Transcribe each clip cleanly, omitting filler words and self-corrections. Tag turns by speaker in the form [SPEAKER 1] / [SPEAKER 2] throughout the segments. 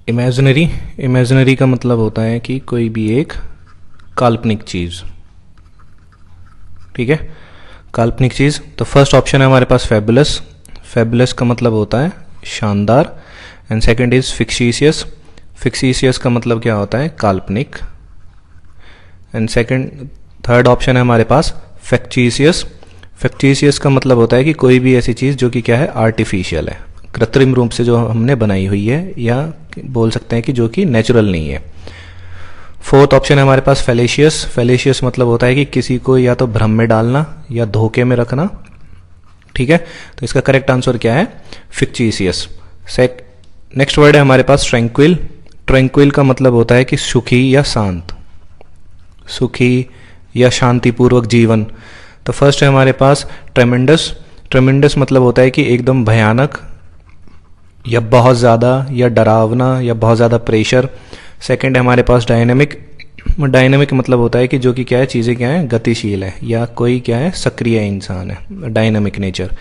[SPEAKER 1] Imaginary, imaginary का मतलब होता है कि कोई भी एक काल्पनिक चीज़, ठीक है, काल्पनिक चीज़। तो फर्स्ट ऑप्शन है हमारे पास फैबुलस, फैबुलस का मतलब होता है शानदार। एंड सेकंड इज फिक्शिशियस, फिक्शिशियस का मतलब क्या होता है, काल्पनिक। एंड सेकंड थर्ड ऑप्शन है हमारे पास फैक्टिशियस, फैक्टिशियस का मतलब होता है कि कोई भी ऐसी चीज़ जो कि क्या है, आर्टिफिशियल है, कृत्रिम रूप से जो हमने बनाई हुई है, या बोल सकते हैं कि जो कि नेचुरल नहीं है। फोर्थ ऑप्शन है हमारे पास फैलेशियस, फैलेशियस मतलब होता है कि किसी को या तो भ्रम में डालना या धोखे में रखना, ठीक है। तो इसका करेक्ट आंसर क्या है, फिक्टिशियस। नेक्स्ट वर्ड है हमारे पास ट्रैंक्विल, ट्रैंक्विल का मतलब होता है कि सुखी या शांत, सुखी या शांतिपूर्वक जीवन। तो फर्स्ट है हमारे पास ट्रेमेंडस, ट्रेमेंडस मतलब होता है कि एकदम भयानक या बहुत ज़्यादा या डरावना या बहुत ज़्यादा प्रेशर। सेकंड है हमारे पास डायनेमिक, डायनेमिक मतलब होता है कि जो कि क्या है, चीज़ें क्या है, गतिशील है या कोई क्या है, सक्रिय इंसान है, डायनेमिक नेचर।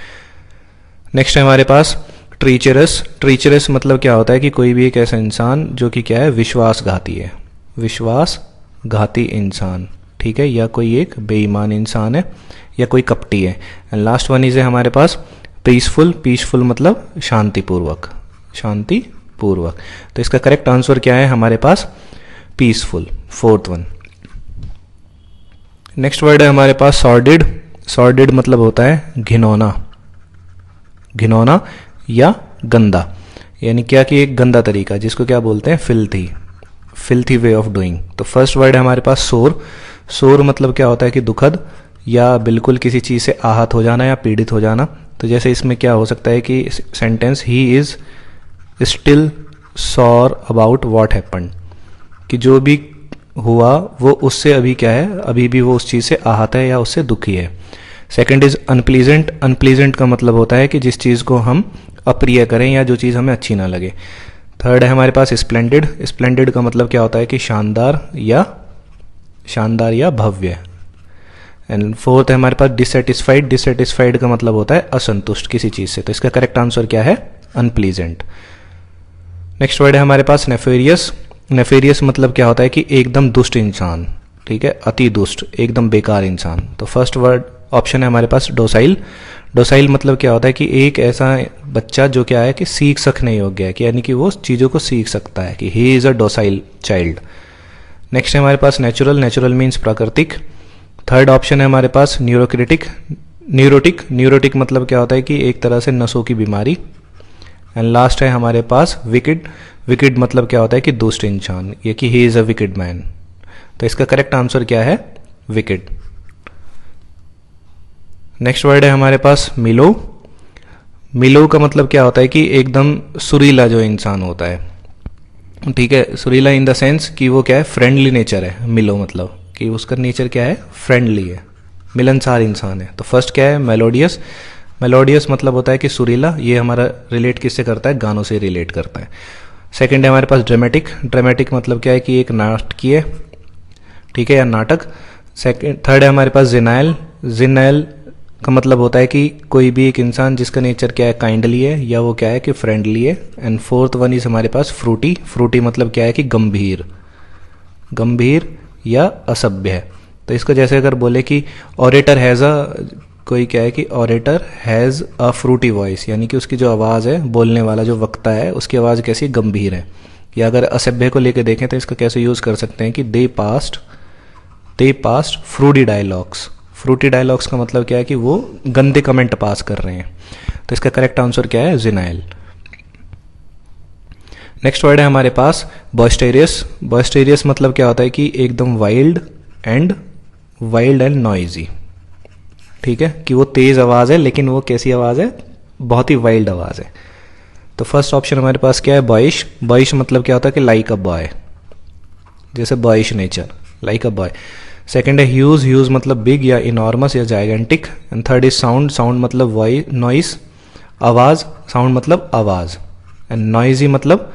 [SPEAKER 1] नेक्स्ट है हमारे पास ट्रीचरस, ट्रीचरस मतलब क्या होता है कि कोई भी एक ऐसा इंसान जो कि क्या है, विश्वासघाती है, विश्वासघाती इंसान, ठीक है, या कोई एक बेईमान इंसान है या कोई कपटी है। एंड लास्ट वन इज है हमारे पास पीसफुल, पीसफुल मतलब शांतिपूर्वक, शांतिपूर्वक। तो इसका करेक्ट आंसर क्या है हमारे पास, peaceful, fourth one. Next word है हमारे पास सॉर्डिड, सॉर्डिड मतलब होता है घिनौना, घिनौना या गंदा, यानी क्या कि एक गंदा तरीका, जिसको क्या बोलते हैं, filthy, filthy way of doing. तो फर्स्ट वर्ड है हमारे पास सोर, सोर मतलब क्या होता है कि दुखद या बिल्कुल किसी चीज़ से आहत हो जाना या पीड़ित हो जाना। तो जैसे इसमें क्या हो सकता है कि सेंटेंस ही is still sore about what happened, कि जो भी हुआ वो उससे अभी क्या है, अभी भी वो उस चीज़ से आहत है या उससे दुखी है। सेकंड इज अनप्लीजेंट, अनप्लीजेंट का मतलब होता है कि जिस चीज़ को हम अप्रिय करें या जो चीज़ हमें अच्छी ना लगे। थर्ड है हमारे पास स्प्लेंडेड, स्प्लेंडेड का मतलब क्या होता है कि शानदार या भव्य। एंड फोर्थ है हमारे पास डिससेटिस्फाइड, डिससेटिस्फाइड का मतलब होता है असंतुष्ट किसी चीज़ से। तो इसका करेक्ट आंसर क्या है, अनप्लीजेंट। नेक्स्ट वर्ड है हमारे पास नेफेरियस, नेफेरियस मतलब क्या होता है कि एकदम दुष्ट इंसान, ठीक है, अति दुष्ट, एकदम बेकार इंसान। तो फर्स्ट वर्ड ऑप्शन है हमारे पास डोसाइल, डोसाइल मतलब क्या होता है कि एक ऐसा बच्चा जो क्या है कि सीख सकने योग्य है, कि यानी कि वो चीज़ों को सीख सकता है, कि he is a docile child. Next है हमारे पास नेचुरल, नेचुरल मीन्स प्राकृतिक। थर्ड ऑप्शन है हमारे पास न्यूरोक्रिटिक, न्यूरोटिक, न्यूरोटिक मतलब क्या होता है कि एक तरह से नसों की बीमारी। एंड लास्ट है हमारे पास विकेड, विकेड मतलब क्या होता है कि दुष्ट इंसान, ये कि he is a wicked man. तो इसका करेक्ट आंसर क्या है, विकेड। नेक्स्ट वर्ड है हमारे पास मिलो, मिलो का मतलब क्या होता है कि एकदम सुरीला जो इंसान होता है, ठीक है, सुरीला इन द सेंस कि वो क्या है, फ्रेंडली नेचर है, मिलो मतलब कि उसका नेचर क्या है, फ्रेंडली है, मिलनसार इंसान है। तो फर्स्ट क्या है, मेलोडियस, मेलोडियस मतलब होता है कि सुरीला, ये हमारा रिलेट किससे करता है, गानों से रिलेट करता है। सेकंड है हमारे पास ड्रामेटिक, ड्रामेटिक मतलब क्या है कि एक नाटकीय, ठीक है, या नाटक। सेकंड थर्ड है हमारे पास जिनायल, जिनायल का मतलब होता है कि कोई भी एक इंसान जिसका नेचर क्या है, काइंडली है या वो क्या है कि फ्रेंडली है। एंड फोर्थ वन इज हमारे पास फ्रूटी, फ्रूटी मतलब क्या है कि गंभीर, गंभीर या असभ्य है। तो इसको जैसे अगर बोले कि ऑरेटर हैज़ अ, कोई क्या है कि orator has a fruity voice, यानी कि उसकी जो आवाज़ है, बोलने वाला जो वक्ता है उसकी आवाज़ कैसी, गंभीर है। या अगर असभ्य को लेकर देखें तो इसका कैसे यूज़ कर सकते हैं कि they past fruity dialogues, fruity dialogues का मतलब क्या है कि वो गंदे कमेंट पास कर रहे हैं। तो इसका करेक्ट आंसर क्या है, जिनाइल। नेक्स्ट वर्ड है हमारे पास बॉइस्टेरियस, बॉइस्टेरियस मतलब क्या होता है कि एकदम वाइल्ड एंड नॉइजी, ठीक है, कि वो तेज आवाज़ है लेकिन वो कैसी आवाज़ है, बहुत ही वाइल्ड आवाज़ है। तो फर्स्ट ऑप्शन हमारे पास क्या है, बॉइश, बॉइश मतलब क्या होता है कि लाइक अ बॉय, जैसे boyish nature, like a boy. Second है ह्यूज, ह्यूज मतलब बिग या इनॉर्मस या gigantic. And third is sound, sound मतलब वॉइस, नॉइस, आवाज़, साउंड मतलब आवाज़। एंड नॉइजी मतलब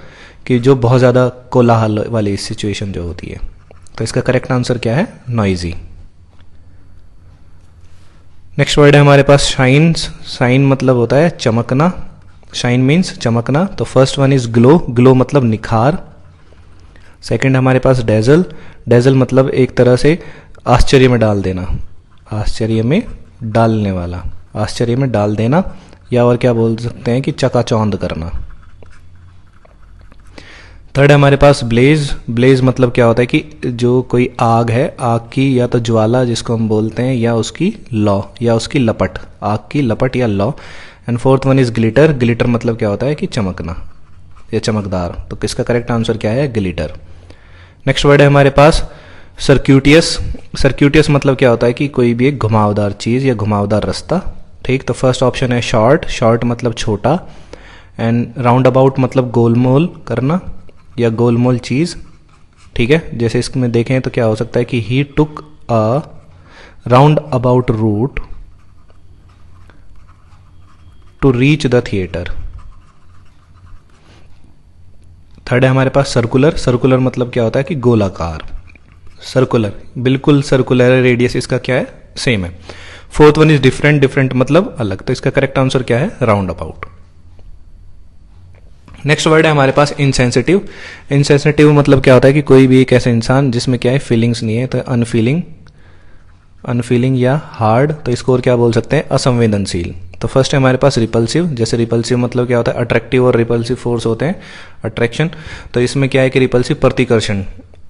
[SPEAKER 1] कि जो बहुत ज़्यादा कोलाहल वाली सिचुएशन जो होती है। तो इसका करेक्ट आंसर क्या है, नॉइजी। नेक्स्ट वर्ड है हमारे पास शाइन, शाइन मतलब होता है चमकना, शाइन मीन्स चमकना, तो first one is glow, glow मतलब निखार। सेकंड हमारे पास डेजल, डेजल मतलब एक तरह से आश्चर्य में डाल देना, आश्चर्य में डालने वाला, आश्चर्य में डाल देना, या और क्या बोल सकते हैं कि चकाचौंध करना। थर्ड हमारे पास ब्लेज, ब्लेज मतलब क्या होता है कि जो कोई आग है, आग की या तो ज्वाला जिसको हम बोलते हैं, या उसकी लौ या उसकी लपट, आग की लपट या लौ। And fourth one is glitter, glitter मतलब क्या होता है कि चमकना या चमकदार, तो किसका करेक्ट आंसर क्या है, ग्लिटर। नेक्स्ट वर्ड है हमारे पास सर्क्यूटियस, सर्क्यूटियस मतलब क्या होता है कि कोई भी एक घुमावदार चीज़ या घुमावदार रास्ता, ठीक। तो फर्स्ट ऑप्शन है शॉर्ट, शॉर्ट मतलब छोटा, एंड राउंड अबाउट मतलब गोलमोल करना या गोलमोल चीज़, ठीक है। जैसे इसमें देखें तो क्या हो सकता है कि he took a round about route to reach the theatre. Third है हमारे पास सर्कुलर, सर्कुलर मतलब क्या होता है कि गोलाकार, सर्कुलर बिल्कुल सर्कुलर है, रेडियस इसका क्या है, सेम है। Fourth one is different, different मतलब अलग, तो इसका करेक्ट आंसर क्या है, राउंड अबाउट। नेक्स्ट वर्ड है हमारे पास इनसेंसिटिव, इनसेंसिटिव मतलब क्या होता है कि कोई भी एक ऐसा इंसान जिसमें क्या है फीलिंग्स नहीं है, तो अनफीलिंग, अनफीलिंग या हार्ड, तो इसको और क्या बोल सकते हैं, असंवेदनशील। तो फर्स्ट है हमारे पास रिपल्सिव, जैसे रिपल्सिव मतलब क्या होता है, अट्रैक्टिव और रिपल्सिव फोर्स होते हैं, अट्रैक्शन, तो इसमें क्या है कि रिपल्सिव प्रतिकर्षण,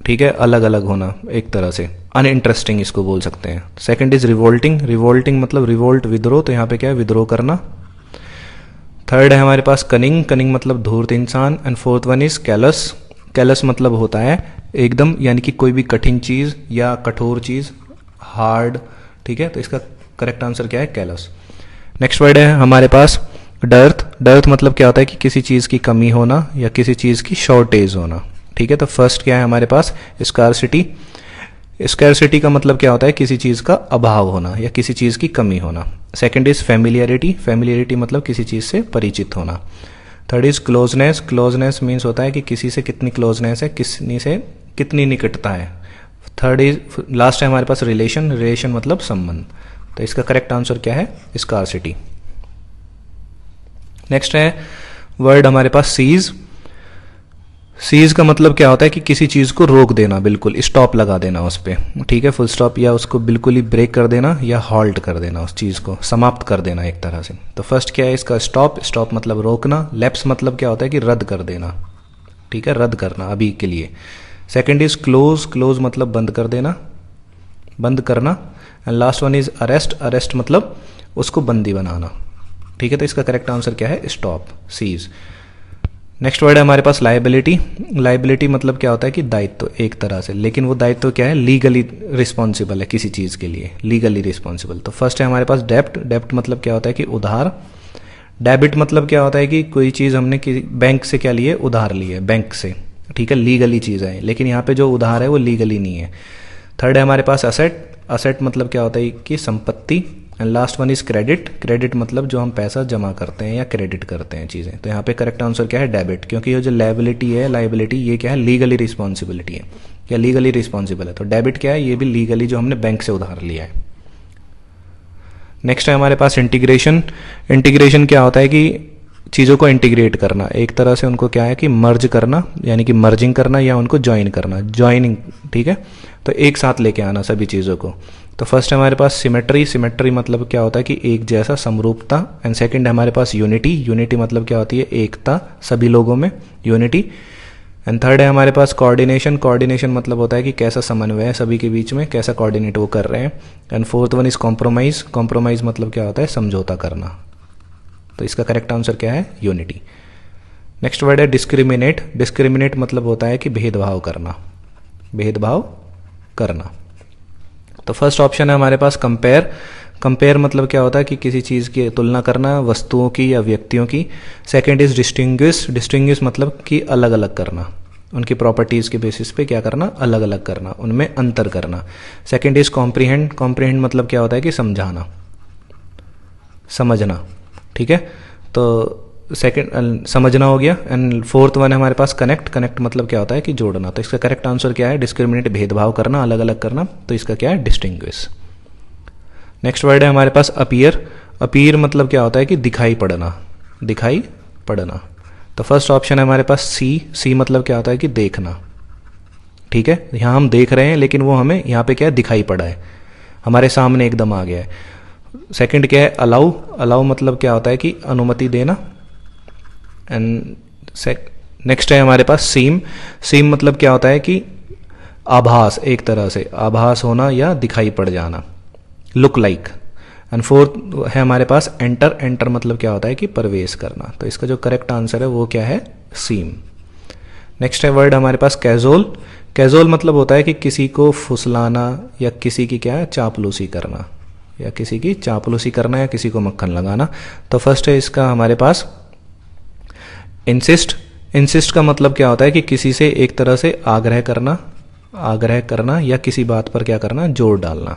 [SPEAKER 1] ठीक है, अलग अलग होना एक तरह से, अनइंटरेस्टिंग इसको बोल सकते हैं। सेकंड इज रिवोल्टिंग, रिवोल्टिंग मतलब रिवोल्ट विद्रोह, तो यहाँ पे क्या है, विद्रोह करना। थर्ड है हमारे पास कनिंग, कनिंग मतलब धूर्त इंसान। And fourth one is callus, callus मतलब होता है एकदम, यानी कि कोई भी कठिन चीज या कठोर चीज, हार्ड, ठीक है, तो इसका करेक्ट आंसर क्या है, कैलस। नेक्स्ट वर्ड है हमारे पास डर्थ, डर्थ मतलब क्या होता है कि किसी चीज की कमी होना या किसी चीज की शॉर्टेज होना, ठीक है। तो फर्स्ट क्या है हमारे पास स्कार्सिटी, स्कैरसिटी का मतलब क्या होता है, किसी चीज का अभाव होना या किसी चीज की कमी होना। सेकंड इज फैमिलियरिटी, फैमिलियरिटी मतलब किसी चीज से परिचित होना। Third is closeness, closeness means होता है कि किसी से कितनी क्लोजनेस है, किसी से कितनी निकटता है। थर्ड इज, लास्ट है हमारे पास रिलेशन, रिलेशन मतलब संबंध, तो इसका करेक्ट आंसर क्या है, स्कार्सिटी। नेक्स्ट है वर्ड हमारे पास सीज, सीज का मतलब क्या होता है कि किसी चीज को रोक देना, बिल्कुल स्टॉप लगा देना उस पर, ठीक है, फुल स्टॉप, या उसको बिल्कुल ही ब्रेक कर देना या हॉल्ट कर देना, उस चीज को समाप्त कर देना एक तरह से। तो फर्स्ट क्या है इसका, स्टॉप, स्टॉप मतलब रोकना। लैप्स मतलब क्या होता है कि रद्द कर देना, ठीक है, रद्द करना अभी के लिए। सेकंड इज क्लोज, क्लोज मतलब बंद कर देना, बंद करना। And last one is arrest, arrest मतलब उसको बंदी बनाना, ठीक है, तो इसका करेक्ट आंसर क्या है, स्टॉप, सीज। नेक्स्ट वर्ड है हमारे पास लाइबिलिटी, लाइबिलिटी मतलब क्या होता है कि दायित्व एक तरह से, लेकिन वो दायित्व क्या है, लीगली रिस्पॉन्सिबल है किसी चीज के लिए, लीगली रिस्पॉन्सिबल। तो फर्स्ट है हमारे पास डेप्ट, डेप्ट मतलब क्या होता है कि उधार। डेबिट मतलब क्या होता है कि कोई चीज हमने किसी बैंक से क्या लिए, उधार ली है बैंक से, ठीक है, लीगली चीज है, लेकिन यहाँ पे जो उधार है वो लीगली नहीं है। थर्ड है हमारे पास असेट, असेट मतलब क्या होता है कि संपत्ति। And last one is credit, credit मतलब जो हम पैसा जमा करते हैं या क्रेडिट करते हैं चीज़ें, तो यहाँ पे करेक्ट आंसर क्या है, डेबिट, क्योंकि ये जो लायबिलिटी है, लायबिलिटी ये क्या है, लीगली रिस्पॉन्सिबिलिटी है, या लीगली रिस्पॉन्सिबल है, तो डेबिट क्या है, ये भी लीगली जो हमने बैंक से उधार लिया है। नेक्स्ट है हमारे पास इंटीग्रेशन, इंटीग्रेशन क्या होता है कि चीज़ों को इंटीग्रेट करना, एक तरह से उनको क्या है कि मर्ज करना, यानी कि मर्जिंग करना या उनको ज्वाइन करना, ज्वाइनिंग, ठीक है, तो एक साथ लेके आना सभी चीज़ों को। तो फर्स्ट है हमारे पास सिमेट्री, सिमेट्री मतलब क्या होता है कि एक जैसा, समरूपता। एंड सेकंड है हमारे पास यूनिटी, यूनिटी मतलब क्या होती है, एकता सभी लोगों में, यूनिटी। एंड थर्ड है हमारे पास कोऑर्डिनेशन, कोऑर्डिनेशन मतलब होता है कि कैसा समन्वय है सभी के बीच में, कैसा कोऑर्डिनेट वो कर रहे हैं। And fourth one is compromise, compromise मतलब क्या होता है, समझौता करना, तो इसका करेक्ट आंसर क्या है, यूनिटी। नेक्स्ट वर्ड है डिस्क्रिमिनेट, डिस्क्रिमिनेट मतलब होता है कि भेदभाव करना, भेदभाव करना। तो फर्स्ट ऑप्शन है हमारे पास कंपेयर, कंपेयर मतलब क्या होता है कि किसी चीज़ की तुलना करना, वस्तुओं की या व्यक्तियों की। सेकंड इज डिस्टिंग्विश, डिस्टिंग्विश मतलब कि अलग अलग करना, उनकी प्रॉपर्टीज़ के बेसिस पे क्या करना, अलग अलग करना, उनमें अंतर करना। सेकंड इज कॉम्प्रीहेंड, कॉम्प्रीहेंड मतलब क्या होता है कि समझाना, समझना, ठीक है, तो सेकंड समझना हो गया। एंड फोर्थ वन है हमारे पास कनेक्ट, कनेक्ट मतलब क्या होता है कि जोड़ना, तो इसका करेक्ट आंसर क्या है, डिस्क्रिमिनेट भेदभाव करना, अलग अलग करना, तो इसका क्या है, डिस्टिंग्विश। नेक्स्ट वर्ड है हमारे पास अपीयर, अपीयर मतलब क्या होता है कि दिखाई पड़ना, दिखाई पढ़ना। तो फर्स्ट ऑप्शन है हमारे पास सी मतलब क्या होता है कि देखना, ठीक है। यहाँ हम देख रहे हैं लेकिन वो हमें यहाँ पे क्या है, दिखाई पड़ा है, हमारे सामने एकदम आ गया है। सेकंड क्या है, अलाउ मतलब क्या होता है कि अनुमति देना। एंड नेक्स्ट है हमारे पास सीम मतलब क्या होता है कि आभास, एक तरह से आभास होना या दिखाई पड़ जाना, लुक लाइक। एंड फोर्थ है हमारे पास एंटर मतलब क्या होता है कि प्रवेश करना। तो इसका जो करेक्ट आंसर है वो क्या है, सीम। नेक्स्ट है वर्ड हमारे पास कैजुअल मतलब होता है कि किसी को फुसलाना या किसी की क्या है, चापलूसी करना, या किसी की चापलूसी करना या किसी को मक्खन लगाना। तो फर्स्ट है इसका हमारे पास इंसिस्ट का मतलब क्या होता है कि किसी से एक तरह से आग्रह करना या किसी बात पर क्या करना, जोर डालना।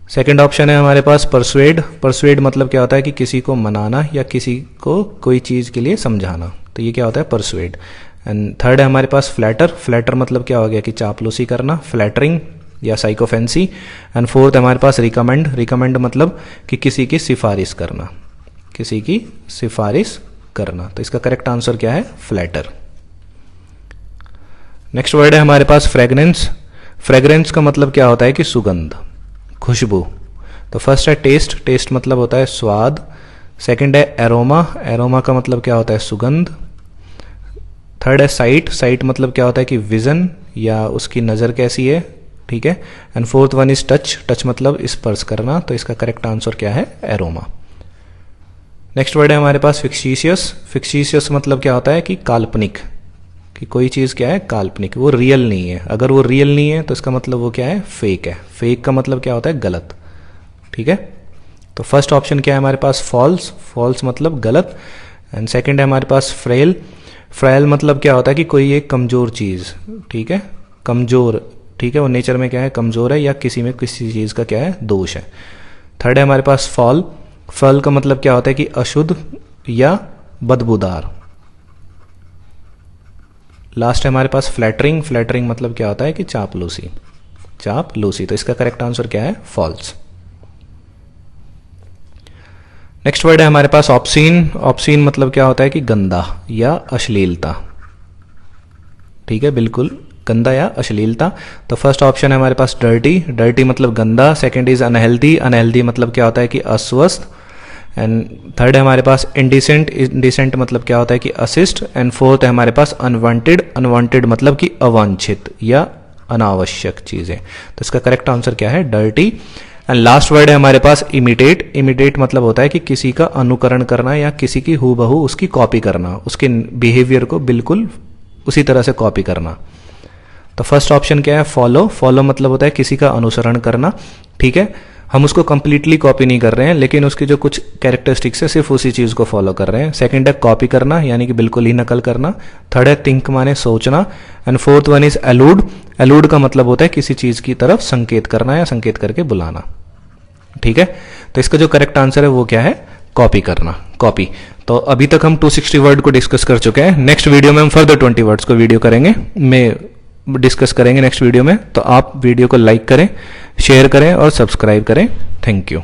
[SPEAKER 1] सेकंड ऑप्शन है हमारे पास परसुएड मतलब क्या होता है कि किसी को मनाना या किसी को कोई चीज के लिए समझाना। तो ये क्या होता है, परसुएड। एंड थर्ड है हमारे पास फ्लैटर मतलब क्या हो गया कि चापलूसी करना, फ्लैटरिंग या साइकोफेंसी। एंड फोर्थ हमारे पास रिकमेंड मतलब कि किसी की सिफारिश करना। तो इसका करेक्ट आंसर क्या है, फ्लैटर। नेक्स्ट वर्ड है हमारे पास फ्रेग्रेंस का मतलब क्या होता है कि सुगंध, खुशबू। तो फर्स्ट है टेस्ट मतलब होता है स्वाद। सेकंड है एरोमा का मतलब क्या होता है, सुगंध। थर्ड है साइट मतलब क्या होता है कि विजन या उसकी नज़र कैसी है, ठीक है। And fourth one is touch मतलब स्पर्श करना। तो इसका करेक्ट आंसर क्या है, एरोमा। नेक्स्ट वर्ड है हमारे पास फिक्शियस मतलब क्या होता है कि काल्पनिक, कि कोई चीज़ क्या है, काल्पनिक, वो रियल नहीं है। अगर वो रियल नहीं है तो इसका मतलब वो क्या है, फेक है। फेक का मतलब क्या होता है, गलत, ठीक है। तो फर्स्ट ऑप्शन क्या है हमारे पास, फॉल्स मतलब गलत। एंड सेकंड है हमारे पास फ्रेल मतलब क्या होता है कि कोई एक कमज़ोर चीज़, ठीक है, कमज़ोर, ठीक है, वो नेचर में क्या है, कमज़ोर है या किसी में किसी चीज़ का क्या है, दोष है। थर्ड है हमारे पास फल का मतलब क्या होता है कि अशुद्ध या बदबूदार। लास्ट है हमारे पास फ्लैटरिंग मतलब क्या होता है कि चापलूसी। तो इसका करेक्ट आंसर क्या है, फॉल्स। नेक्स्ट वर्ड है हमारे पास ऑब्सीन मतलब क्या होता है कि गंदा या अश्लीलता, ठीक है, बिल्कुल गंदा या अश्लीलता। तो फर्स्ट ऑप्शन है हमारे पास डर्टी मतलब गंदा। सेकंड इज अनहेल्दी मतलब क्या होता है कि अस्वस्थ। एंड थर्ड है हमारे पास इंडिसेंट मतलब क्या होता है कि असिस्ट। एंड फोर्थ है हमारे पास अनवांटेड मतलब कि अवांछित या अनावश्यक चीजें। तो इसका करेक्ट आंसर क्या है, डर्टी। एंड लास्ट वर्ड है हमारे पास इमिटेट मतलब होता है कि किसी का अनुकरण करना या किसी की हूबहू उसकी कॉपी करना, उसके बिहेवियर को बिल्कुल उसी तरह से कॉपी करना। तो फर्स्ट ऑप्शन क्या है, फॉलो मतलब होता है किसी का अनुसरण करना, ठीक है, हम उसको कंप्लीटली कॉपी नहीं कर रहे हैं लेकिन उसकी जो कुछ कैरेक्टरिस्टिक्स है सिर्फ उसी चीज को फॉलो कर रहे हैं। सेकंड है कॉपी करना यानी कि बिल्कुल ही नकल करना। थर्ड है थिंक माने सोचना। एंड फोर्थ वन इज एलूड का मतलब होता है किसी चीज की तरफ संकेत करना या संकेत करके बुलाना, ठीक है। तो इसका जो करेक्ट आंसर है वो क्या है, कॉपी। तो अभी तक हम 260 वर्ड को डिस्कस कर चुके हैं। नेक्स्ट वीडियो में हम फर्दर 20 वर्ड्स को डिस्कस करेंगे नेक्स्ट वीडियो में। तो आप वीडियो को लाइक करें, शेयर करें और सब्सक्राइब करें। Thank you.